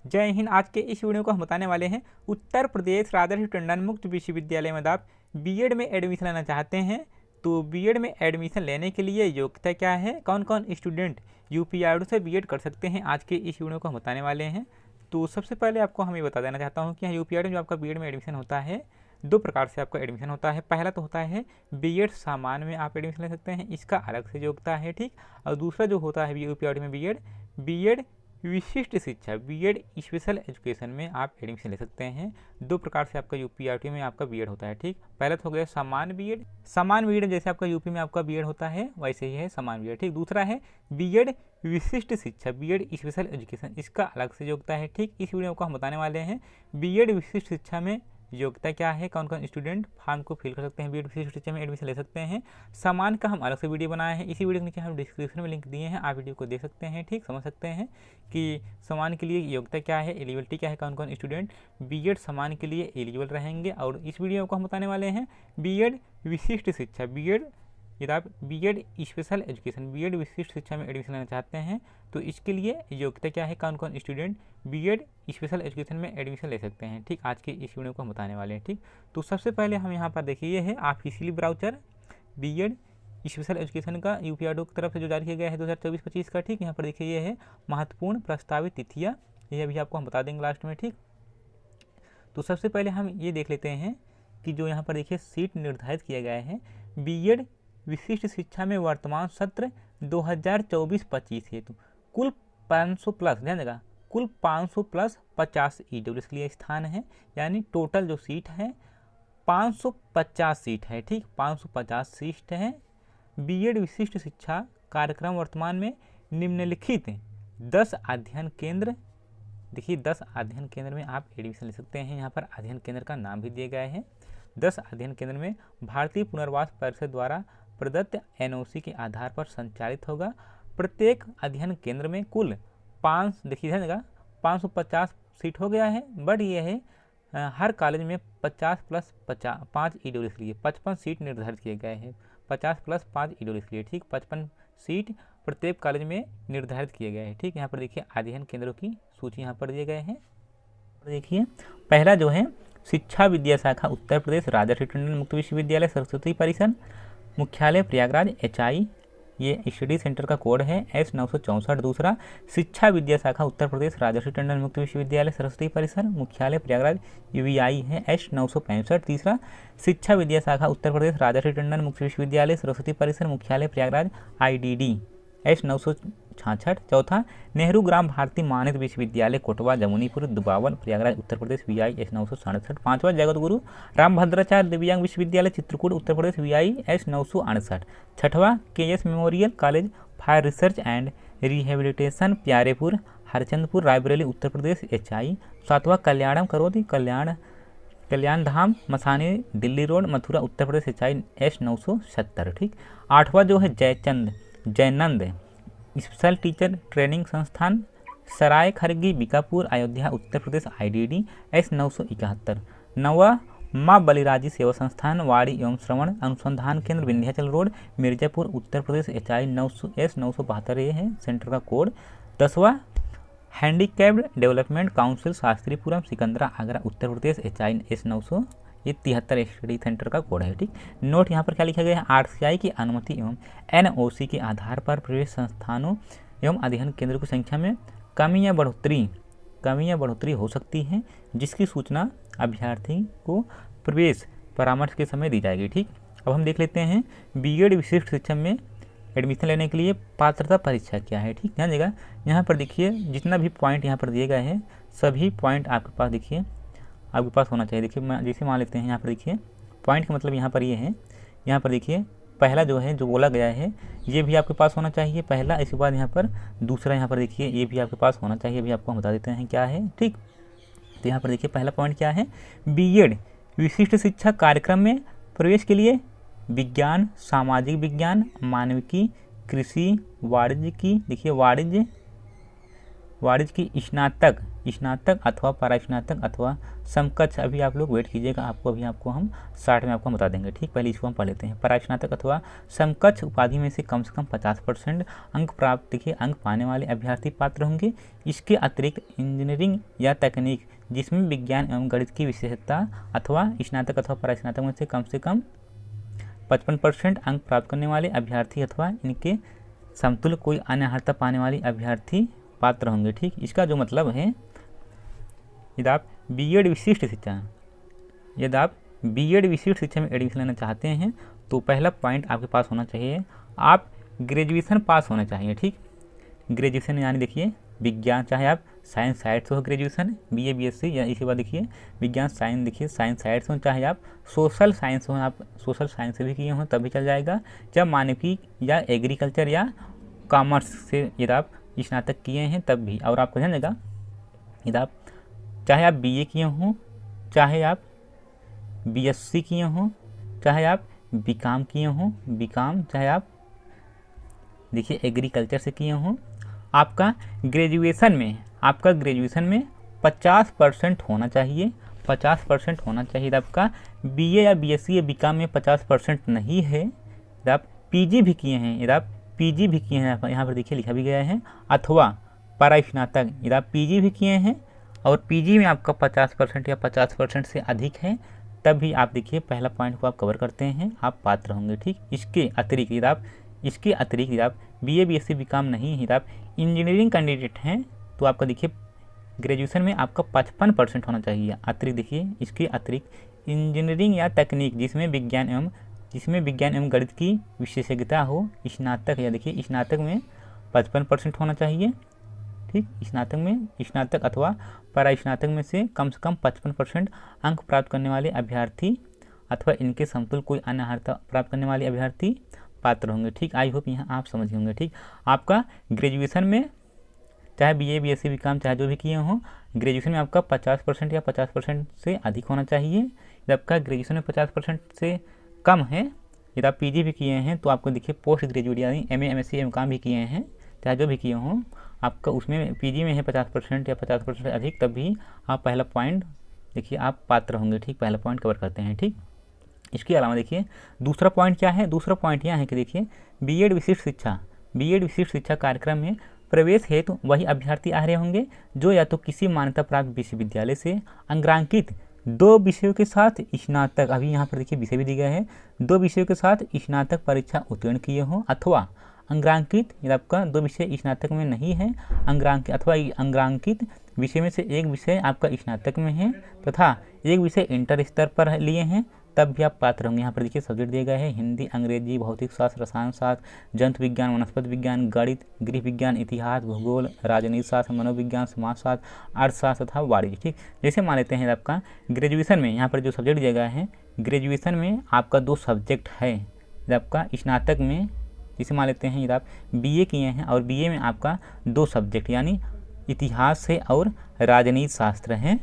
जय हिंद। आज के इस वीडियो को हम बताने वाले हैं उत्तर प्रदेश राजर्षि टंडन मुक्त विश्वविद्यालय में आप बीएड में एडमिशन लेना चाहते हैं तो बीएड में एडमिशन लेने के लिए योग्यता क्या है, कौन कौन स्टूडेंट यूपीआईडी से बीएड कर सकते हैं, आज के इस वीडियो को हम बताने वाले हैं। तो सबसे पहले आपको हम ये बता देना चाहता हूँ कि यूपीआईडी में जो आपका बीएड में एडमिशन होता है दो प्रकार से आपका एडमिशन होता है। पहला तो होता है बीएड सामान्य में आप एडमिशन ले सकते हैं, इसका अलग से योग्यता है, ठीक। और दूसरा जो होता है यूपीआईडी में बीएड विशिष्ट शिक्षा, बीएड स्पेशल एजुकेशन में आप एडमिशन ले सकते हैं। दो प्रकार से आपका यूपीआईटी में आपका बीएड होता है, ठीक। पहला तो हो गया सामान्य बीएड जैसे आपका यूपी में आपका बीएड होता है वैसे ही है सामान्य बीएड, ठीक। दूसरा है बीएड विशिष्ट शिक्षा, बीएड स्पेशल एजुकेशन, इसका अलग से योग्यता है, ठीक। इस वीडियो को हम बताने वाले हैं बीएड विशिष्ट शिक्षा में योग्यता क्या है, कौन कौन स्टूडेंट फॉर्म को फिल कर सकते हैं, बीएड विशिष्ट शिक्षा में एडमिशन ले सकते हैं। सामान का हम अलग से वीडियो बनाए हैं, इसी वीडियो के नीचे हम डिस्क्रिप्शन में लिंक दिए हैं, आप वीडियो को देख सकते हैं, ठीक। समझ सकते हैं कि सामान के लिए योग्यता क्या है, एलिजिबिलिटी क्या है, कौन कौन स्टूडेंट बीएड सामान के लिए एलिजिबल रहेंगे। और इस वीडियो को हम बताने वाले हैं बीएड विशिष्ट शिक्षा, यदि आप बीएड स्पेशल एजुकेशन, बीएड विशिष्ट शिक्षा में एडमिशन लेना चाहते हैं तो इसके लिए योग्यता क्या है, कौन कौन स्टूडेंट बीएड स्पेशल एजुकेशन में एडमिशन ले सकते हैं, ठीक। आज के इस वीडियो को हम बताने वाले हैं, ठीक। तो सबसे पहले हम यहाँ पर देखिए, ये है officially brochure BEd special education का यूपीआईडी की तरफ से जो जारी किया गया है 2024-25 का, ठीक। यहाँ पर देखिए ये है महत्वपूर्ण प्रस्तावित तिथियाँ, ये अभी आपको हम बता देंगे लास्ट में, ठीक। तो सबसे पहले हम ये देख लेते हैं कि जो यहाँ पर देखिए सीट निर्धारित किया गया है बीएड विशिष्ट शिक्षा में वर्तमान सत्र 2024-25 हेतु कुल 500 प्लस, ध्यान देगा, कुल 500 प्लस 50 ईडब्ल्यूएस के लिए स्थान है, यानी टोटल जो सीट है 550 सीट है, ठीक। 550 सीट है। बीएड विशिष्ट शिक्षा कार्यक्रम वर्तमान में निम्नलिखित 10 अध्ययन केंद्र, देखिए 10 अध्ययन केंद्र में आप एडमिशन ले सकते हैं। यहाँ पर अध्ययन केंद्र का नाम भी दिए गए हैं। 10 अध्ययन केंद्र में भारतीय पुनर्वास परिषद द्वारा प्रदत्त एनओसी के आधार पर संचालित होगा। प्रत्येक अध्ययन केंद्र में कुल 550 सीट हो गया है, बट ये है हर कॉलेज में 50 प्लस 5 ईडब्ल्यूएस के लिए 55 सीट निर्धारित किए गए हैं, 50 प्लस 5 ईडब्ल्यूएस के लिए, ठीक। 55 सीट प्रत्येक कॉलेज में निर्धारित किए गए हैं, ठीक। यहाँ पर देखिए अध्ययन केंद्रों की सूची यहाँ पर दिए गए हैं। देखिए पहला जो है शिक्षा विद्या शाखा उत्तर प्रदेश राजर्षि टंडन मुक्त विश्वविद्यालय सरस्वती परिसर, मुख्यालय प्रयागराज एचआई, ये स्टडी सेंटर का कोड है S964। दूसरा शिक्षा विद्या शाखा उत्तर प्रदेश राजर्षि टंडन मुक्त विश्वविद्यालय सरस्वती परिसर, मुख्यालय प्रयागराज UVI है S965। तीसरा शिक्षा विद्या शाखा उत्तर प्रदेश राजर्षि टंडन मुक्त विश्वविद्यालय सरस्वती परिसर, मुख्यालय प्रयागराज IDD S966। चौथा नेहरू ग्राम भारती मानद विश्वविद्यालय कोटवा जमुनीपुर दुबावल प्रयागराज उत्तर प्रदेश VI S967। पाँचवा जगत गुरु रामभद्राचार्य दिव्यांग विश्वविद्यालय चित्रकूट उत्तर प्रदेश VI S968। छठवां KS memorial college for research and rehabilitation Pyarepur Harchandpur Raebareli Uttar Pradesh HI। सातवां कल्याणम करोति कल्याण धाम मसानी दिल्ली रोड मथुरा उत्तर प्रदेश HI S970, ठीक। आठवां जो है जयनंद स्पेशल टीचर ट्रेनिंग संस्थान सराय खरगी बीकापुर अयोध्या उत्तर प्रदेश IDD S971। नवा माँ बलिराजी सेवा संस्थान वाड़ी एवं श्रवण अनुसंधान केंद्र Vindhyachal road Mirzapur Uttar Pradesh HI S972, ये है सेंटर का कोड। 10वां handicapped development council Shastripuram Sikandra Agra Uttar Pradesh HI S973 study centre का कोड है, ठीक। नोट यहाँ पर क्या लिखा गया है, RCI की अनुमति एवं NOC के आधार पर प्रवेश संस्थानों एवं अध्ययन केंद्रों की संख्या में कमी या बढ़ोतरी हो सकती है, जिसकी सूचना अभ्यर्थी को प्रवेश परामर्श के समय दी जाएगी, ठीक। अब हम देख लेते हैं बीएड विशिष्ट शिक्षा में एडमिशन लेने के लिए पात्रता परीक्षा क्या है, ठीक। ध्यान देगा, यहाँ पर देखिए जितना भी पॉइंट यहाँ पर दिए गए हैं सभी पॉइंट आपके पास देखिए आपके पास होना चाहिए। देखिए जैसे मान लेते हैं यहाँ पर देखिए पॉइंट का मतलब यहाँ पर ये है, यहाँ पर देखिए पहला जो है जो बोला गया है ये भी आपके पास होना चाहिए पहला, इसके बाद यहाँ पर दूसरा यहाँ पर देखिए ये भी आपके पास होना चाहिए, अभी आपको हम बता देते हैं क्या है, ठीक। तो यहाँ पर देखिए पहला पॉइंट क्या है, बीएड विशिष्ट शिक्षा कार्यक्रम में प्रवेश के लिए विज्ञान, सामाजिक विज्ञान, मानविकी, कृषि, वाणिज्य की, देखिए वाणिज्य की स्नातक स्नातक अथवा परास्नातक अथवा समकक्ष, अभी आप लोग वेट कीजिएगा, आपको हम शार्ट में आपको बता देंगे। ठीक, पहले इसको हम पढ़ लेते हैं। परास्नातक अथवा समकक्ष उपाधि में से कम 50% अंक प्राप्त देखिए अंक पाने वाले अभ्यर्थी पात्र होंगे। इसके अतिरिक्त इंजीनियरिंग या तकनीक जिसमें विज्ञान एवं गणित की विशेषता अथवा स्नातक अथवा परास्नातक में से कम 55% अंक प्राप्त करने वाले अभ्यर्थी अथवा इनके समतुल्य कोई अन्य अर्हता पाने वाले अभ्यर्थी पात्र होंगे। ठीक, इसका जो मतलब है, यदि आप बीएड विशिष्ट शिक्षा में एडमिशन लेना चाहते हैं तो पहला पॉइंट आपके पास होना चाहिए, आप ग्रेजुएशन पास होना चाहिए। ठीक, ग्रेजुएशन यानी देखिए विज्ञान, चाहे आप साइंस साइड से हो ग्रेजुएशन, बीए बीएससी, या इसके बाद देखिए विज्ञान साइंस, देखिए साइंस साइड से हो, चाहे आप सोशल साइंस हो, आप सोशल साइंस से भी किए हों तब भी चल जाएगा, चाहे मानविकी या एग्रीकल्चर या कॉमर्स से यदि आप स्नातक किए हैं तब भी। और आपको ध्यान देगा, यदि आप चाहे आप बीए किए हों, चाहे आप बीएससी किए हों, चाहे आप बीकॉम किए हों, चाहे आप देखिए एग्रीकल्चर से किए हों, आपका ग्रेजुएशन में 50% होना चाहिए, 50% होना चाहिए। आपका बीए या बीएससी या बीकॉम में 50% नहीं है, यदि आप पीजी भी किए हैं, यहाँ पर देखिए लिखा भी गया है, अथवा परास्नातक, यदि आप पीजी भी किए हैं और पीजी में आपका 50% या 50% से अधिक है, तब भी आप देखिए पहला पॉइंट को आप कवर करते हैं, आप पात्र होंगे। ठीक, इसके अतिरिक्त यदि आप बीए बीएससी बीकॉम नहीं है, यदि आप इंजीनियरिंग कैंडिडेट हैं तो आपका देखिए ग्रेजुएशन में आपका 55% होना चाहिए। अतिरिक्त देखिए इसके अतिरिक्त इंजीनियरिंग या तकनीक जिसमें विज्ञान एवं गणित की विशेषज्ञता हो, स्नातक में 55% होना चाहिए। ठीक, स्नातक अथवा परास्नातक में से कम 55% अंक प्राप्त करने वाले अभ्यर्थी अथवा इनके समतुल्य कोई अन्य अर्हता प्राप्त करने वाले अभ्यर्थी पात्र होंगे। ठीक, आई होप यहाँ आप समझ होंगे। ठीक, आपका ग्रेजुएशन में चाहे बीए बीएससी बीकॉम चाहे जो भी किए हों, ग्रेजुएशन में आपका 50% या 50% से अधिक होना चाहिए। यदि आपका ग्रेजुएशन में 50% से कम है, यदि आप पीजी भी किए हैं तो आपको देखिए पोस्ट ग्रेजुएट यानी एमए एमएससी एमकॉम भी किए हैं, चाहे जो भी किए हों, आपका उसमें पीजी में है 50% या 50% से अधिक, तब भी आप पहला पॉइंट देखिए आप पात्र होंगे। ठीक, पहला पॉइंट कवर करते हैं। ठीक, इसके अलावा देखिए दूसरा पॉइंट क्या है, दूसरा पॉइंट यह है कि देखिए बीएड विशिष्ट शिक्षा कार्यक्रम में प्रवेश हेतु वही अभ्यर्थी आ रहे होंगे जो या तो किसी मान्यता प्राप्त विश्वविद्यालय से अंग्रांकित 2 विषयों के साथ स्नातक, अभी यहाँ पर देखिए विषय भी दिया गया है, 2 विषयों के साथ स्नातक परीक्षा उत्तीर्ण किए हों, अथवा अंग्रांकित, यदि आपका 2 विषय स्नातक में नहीं है, अंग्रांकित विषय में से एक विषय आपका स्नातक में है तथा एक विषय इंटर स्तर पर लिए हैं, तब भी आप पात्र होंगे। यहाँ पर देखिए सब्जेक्ट दिए गए हैं हिंदी, अंग्रेजी, भौतिक शास्त्र, रसायन शास्त्र, जंतु विज्ञान, वनस्पति विज्ञान, गणित, गृह विज्ञान, इतिहास, भूगोल, राजनीति शास्त्र, मनोविज्ञान, समाजशास्त्र, अर्थशास्त्र तथा वाणिज्य। ठीक, जैसे मान लेते हैं आपका ग्रेजुएशन में यहाँ पर जो सब्जेक्ट दिया गया है, ग्रेजुएशन में आपका 2 सब्जेक्ट है। यदि आपका स्नातक में जैसे मान लेते हैं यदि आप बीए किए हैं और बीए में आपका 2 सब्जेक्ट यानी इतिहास से और राजनीति शास्त्र हैं,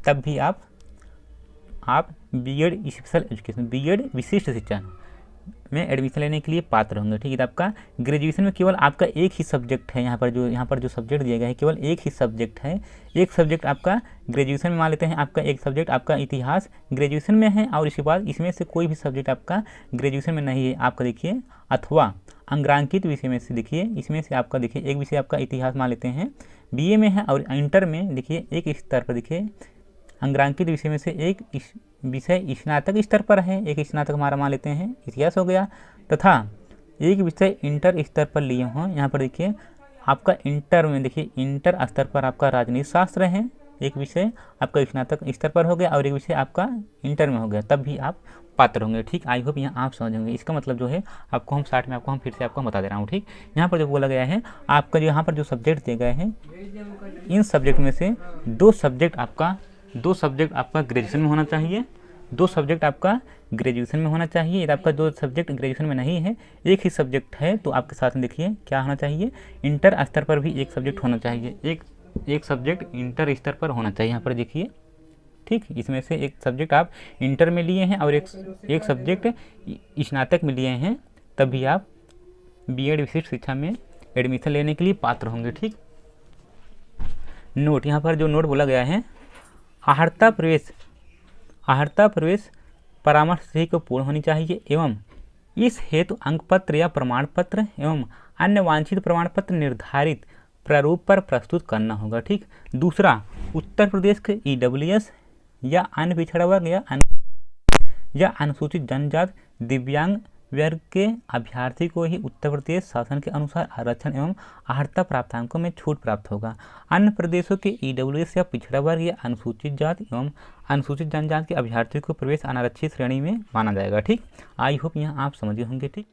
तब भी आप बीएड स्पेशल एजुकेशन, बीएड विशिष्ट शिक्षा में एडमिशन लेने के लिए पात्र होंगे। ठीक है, आपका ग्रेजुएशन में केवल आपका एक ही सब्जेक्ट है, यहाँ पर जो सब्जेक्ट दिया गया है केवल एक ही सब्जेक्ट है, एक सब्जेक्ट आपका ग्रेजुएशन में मान लेते हैं, आपका एक सब्जेक्ट आपका इतिहास ग्रेजुएशन में है और इसके बाद इसमें से कोई भी सब्जेक्ट आपका ग्रेजुएशन में नहीं है, आपका देखिए अथवा अंग्रांकित विषय में से देखिए इसमें से आपका देखिए एक विषय आपका इतिहास मान लेते हैं बीए में है और इंटर में देखिए एक स्तर पर देखिए अंग्रांकित विषय में से एक विषय स्नातक स्तर पर है, एक स्नातक हमारा मान लेते हैं इतिहास हो गया, तथा एक विषय इंटर स्तर पर लिए हों, यहाँ पर देखिए आपका इंटर में देखिए इंटर स्तर पर आपका राजनीति शास्त्र है, एक विषय आपका स्नातक स्तर पर हो गया और एक विषय आपका इंटर में हो गया, तब भी आप पात्र होंगे। ठीक, आई होप यहाँ आप समझ होंगे। इसका मतलब जो है आपको हम शार्ट में आपको हम फिर से आपको बता दे रहा हूँ। ठीक, यहाँ पर जो बोला गया है आपका जो यहाँ पर जो सब्जेक्ट दिए गए हैं, इन सब्जेक्ट में से 2 सब्जेक्ट आपका ग्रेजुएशन में होना चाहिए, 2 सब्जेक्ट आपका ग्रेजुएशन में होना चाहिए। यदि आपका 2 सब्जेक्ट ग्रेजुएशन में नहीं है, एक ही सब्जेक्ट है, तो आपके साथ में देखिए क्या होना चाहिए, इंटर स्तर पर भी एक सब्जेक्ट होना चाहिए, एक सब्जेक्ट इंटर स्तर पर होना चाहिए। यहाँ पर देखिए ठीक, इसमें से एक सब्जेक्ट आप इंटर में लिए हैं और एक सब्जेक्ट स्नातक में लिए हैं, तब भी आप बीएड विशिष्ट शिक्षा में एडमिशन लेने के लिए पात्र होंगे। ठीक, नोट, यहाँ पर जो नोट बोला गया है, आहर्ता प्रवेश परामर्श सही को पूर्ण होनी चाहिए एवं इस हेतु अंकपत्र या प्रमाण पत्र एवं अन्य वांछित प्रमाण पत्र निर्धारित प्रारूप पर प्रस्तुत करना होगा। ठीक। दूसरा, उत्तर प्रदेश के EWS या अन्य पिछड़ा वर्ग या अनुसूचित जनजाति दिव्यांग वर्ग के अभ्यर्थी को ही उत्तर प्रदेश शासन के अनुसार आरक्षण एवं आहर्ता प्राप्तांकों में छूट प्राप्त होगा। अन्य प्रदेशों के EWS या पिछड़ा वर्ग या अनुसूचित जाति एवं अनुसूचित जनजाति के अभ्यर्थियों को प्रवेश अनारक्षित श्रेणी में माना जाएगा। ठीक। आई होप यहाँ आप समझ गए होंगे। ठीक।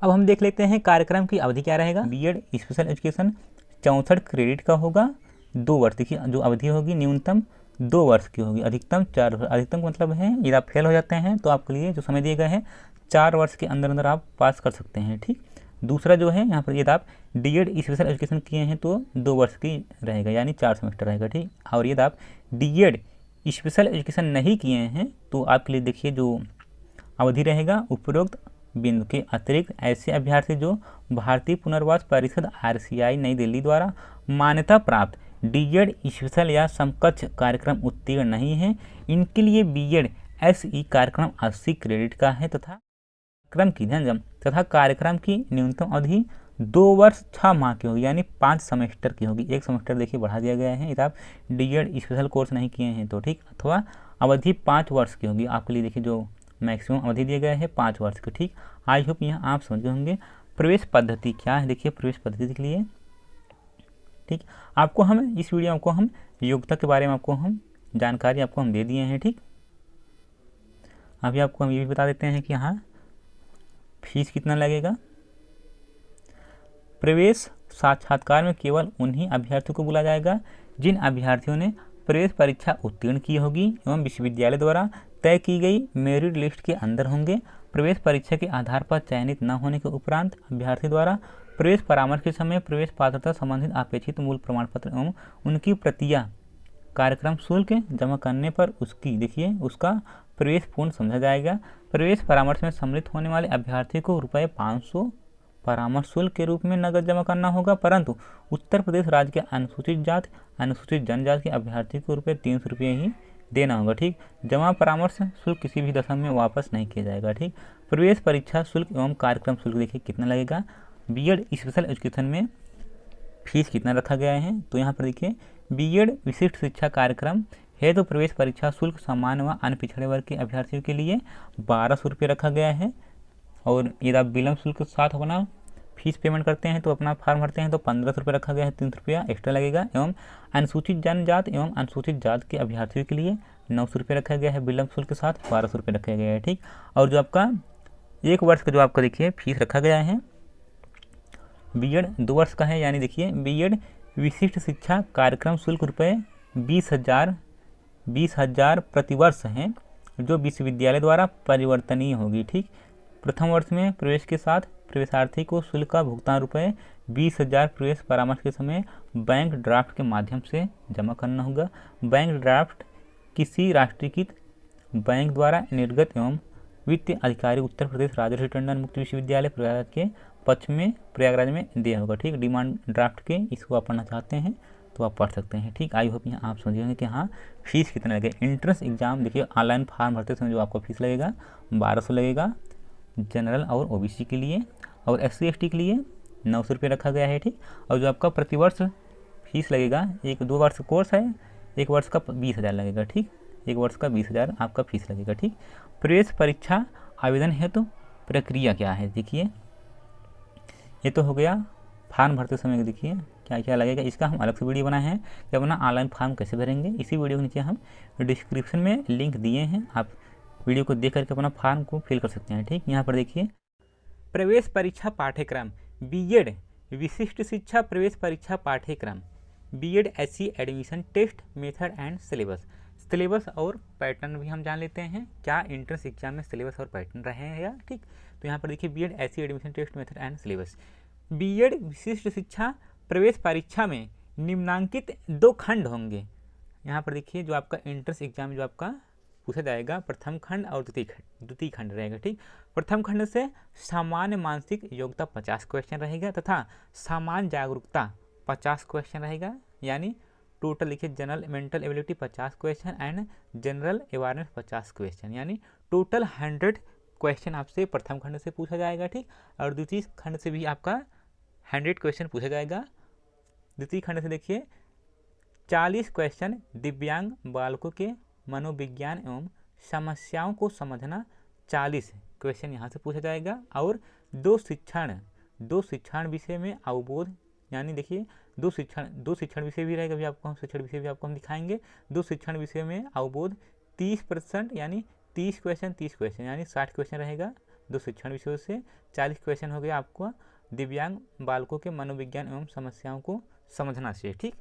अब हम देख लेते हैं कार्यक्रम की अवधि क्या रहेगा। बीएड स्पेशल एजुकेशन 64 क्रेडिट का होगा, 2 वर्ष। देखिए जो अवधि होगी न्यूनतम 2 वर्ष की होगी, अधिकतम 4 वर्ष। अधिकतम का मतलब है यदि आप फेल हो जाते हैं तो आपके लिए जो समय दिया गया है 4 वर्ष के अंदर अंदर आप पास कर सकते हैं। ठीक। दूसरा जो है यहाँ पर यदि आप डीएड स्पेशल एजुकेशन किए हैं तो 2 वर्ष की रहेगा, यानी 4 सेमेस्टर रहेगा। ठीक। और यदि आप डीएड स्पेशल एजुकेशन नहीं किए हैं तो आपके लिए देखिए जो अवधि रहेगा उपरोक्त बिंदु के अतिरिक्त ऐसे अभ्यर्थी जो भारतीय पुनर्वास परिषद RCI नई दिल्ली द्वारा मान्यता प्राप्त डीएड स्पेशल या समकक्ष कार्यक्रम उत्तीर्ण नहीं है, इनके लिए बीएड SE कार्यक्रम 80 क्रेडिट का है तथा कार्यक्रम की न्यूनतम अवधि 2 वर्ष 6 माह की होगी, यानी 5 सेमेस्टर की होगी। 1 सेमेस्टर देखिए बढ़ा दिया गया है यदि आप डीएड स्पेशल कोर्स नहीं किए हैं तो। ठीक। अथवा अवधि 5 वर्ष की होगी। आपके लिए देखिए जो मैक्सिमम अवधि दिया गया है 5 वर्ष की। ठीक। आई होप यहाँ आप समझ गए होंगे। प्रवेश पद्धति क्या है, देखिए प्रवेश पद्धति के लिए ठीक आपको हम इस वीडियो को हम योग्यता के बारे में आपको हम जानकारी आपको हम दे दिए हैं। ठीक। अभी आपको हम ये भी बता देते हैं कि यहाँ फीस कितना लगेगा। प्रवेश साक्षात्कार में केवल उन्हीं अभ्यर्थियों को बुलाया जाएगा जिन अभ्यर्थियों ने प्रवेश परीक्षा उत्तीर्ण की होगी एवं विश्वविद्यालय द्वारा तय की गई मेरिट लिस्ट के अंदर होंगे। प्रवेश परीक्षा के आधार पर चयनित न होने के उपरांत अभ्यर्थी द्वारा प्रवेश परामर्श के समय प्रवेश पात्रता संबंधित अपेक्षित मूल प्रमाण पत्र एवं उनकी प्रतियां कार्यक्रम शुल्क जमा करने पर उसका प्रवेश पूर्ण समझा जाएगा। प्रवेश परामर्श में सम्मिलित होने वाले अभ्यर्थी को ₹500 परामर्श शुल्क के रूप में नकद जमा करना होगा, परंतु उत्तर प्रदेश राज्य के अनुसूचित जाति अनुसूचित जनजाति के अभ्यर्थी को ₹300 ही देना होगा। ठीक। जमा परामर्श शुल्क किसी भी दशा में वापस नहीं किया जाएगा। ठीक। प्रवेश परीक्षा शुल्क एवं कार्यक्रम शुल्क देखिए कितना लगेगा। बीएड स्पेशल एजुकेशन में फीस कितना रखा गया है तो यहाँ पर देखिए बीएड विशिष्ट शिक्षा कार्यक्रम है तो प्रवेश परीक्षा शुल्क सामान्य व अन्य पिछड़े वर्ग के अभ्यर्थियों के लिए ₹1200 रखा गया है। और यदि आप विलम्ब शुल्क के साथ अपना फीस पेमेंट करते हैं तो अपना फॉर्म भरते हैं तो ₹1500 रखा गया है, ₹300 एक्स्ट्रा लगेगा। एवं अनुसूचित जनजाति एवं अनुसूचित जाति के अभ्यर्थियों के लिए ₹900 रखा गया है, विलम्ब शुल्क के साथ ₹1200 रखा गया है। ठीक। और जो आपका 1 वर्ष का जो आपका देखिए फीस रखा गया है बीएड 2 वर्ष का है, यानी देखिए बीएड विशिष्ट शिक्षा कार्यक्रम शुल्क ₹20,000 प्रतिवर्ष है जो विश्वविद्यालय द्वारा परिवर्तनीय होगी। ठीक। प्रथम वर्ष में प्रवेश के साथ प्रवेशार्थी को शुल्क का भुगतान ₹20,000 प्रवेश परामर्श के समय बैंक ड्राफ्ट के माध्यम से जमा करना होगा। बैंक ड्राफ्ट किसी राष्ट्रीयकृत बैंक द्वारा निर्गत एवं वित्तीय अधिकारी उत्तर प्रदेश राजर्षि टंडन मुक्त विश्वविद्यालय प्रयागराज के पक्ष में प्रयागराज में दिया होगा। ठीक। डिमांड ड्राफ्ट के इसको आप पढ़ना चाहते हैं तो आप पढ़ सकते हैं। ठीक। आई होप यहाँ आप समझेंगे कि हाँ फीस कितना लगेगा। एंट्रेंस एग्जाम देखिए ऑनलाइन फॉर्म भरते समय जो आपको फीस लगेगा 1200 लगेगा जनरल और ओबीसी के लिए, और SC ST के लिए ₹900 रखा गया है। ठीक। और जो आपका प्रतिवर्ष फीस लगेगा 2 वर्ष कोर्स है 1 वर्ष का 20,000 लगेगा। ठीक। 1 वर्ष का 20,000 आपका फीस लगेगा। ठीक। प्रवेश परीक्षा आवेदन है तो प्रक्रिया क्या है देखिए, ये तो हो गया फॉर्म भरते समय देखिए क्या क्या लगेगा। इसका हम अलग से वीडियो बनाए हैं कि अपना ऑनलाइन फॉर्म कैसे भरेंगे। इसी वीडियो के नीचे हम डिस्क्रिप्शन में लिंक दिए हैं, आप वीडियो को देख करके अपना फॉर्म को फिल कर सकते हैं। ठीक। यहाँ पर देखिए प्रवेश परीक्षा पाठ्यक्रम बीएड विशिष्ट शिक्षा प्रवेश परीक्षा पाठ्यक्रम BEd SC admission test method and syllabus और पैटर्न भी हम जान लेते हैं क्या एंट्रेंस एग्जाम में सिलेबस और पैटर्न रहे हैं या। ठीक। तो यहाँ पर देखिए BEd SC admission test method and syllabus. BEd विशिष्ट शिक्षा प्रवेश परीक्षा में निम्नांकित 2 खंड होंगे। यहाँ पर देखिए जो आपका एंट्रेंस एग्जाम जो आपका पूछा जाएगा प्रथम खंड और द्वितीय खंड रहेगा। ठीक। प्रथम खंड से सामान्य मानसिक योग्यता 50 क्वेश्चन रहेगा तथा सामान्य जागरूकता 50 क्वेश्चन रहेगा, यानी टोटल लिखिए general mental ability 50 question and general awareness 50 question, यानी टोटल 100 क्वेश्चन आपसे प्रथम खंड से पूछा जाएगा, ठीक। और द्वितीय खंड से भी आपका 100 क्वेश्चन पूछा जाएगा। द्वितीय खंड से देखिए 40 क्वेश्चन दिव्यांग बालकों के मनोविज्ञान एवं समस्याओं को समझना, 40 क्वेश्चन यहाँ से पूछा जाएगा। और दो शिक्षण विषय में अवबोध, यानी देखिए दो शिक्षण विषय भी रहेगा, शिक्षण विषय भी आपको हम दिखाएंगे। दो शिक्षण विषय में अवबोध 30%, यानी 30 क्वेश्चन यानी 60 क्वेश्चन रहेगा दो शिक्षण विषयों से। 40 क्वेश्चन हो गया आपको दिव्यांग बालकों के मनोविज्ञान एवं समस्याओं को समझना चाहिए, ठीक।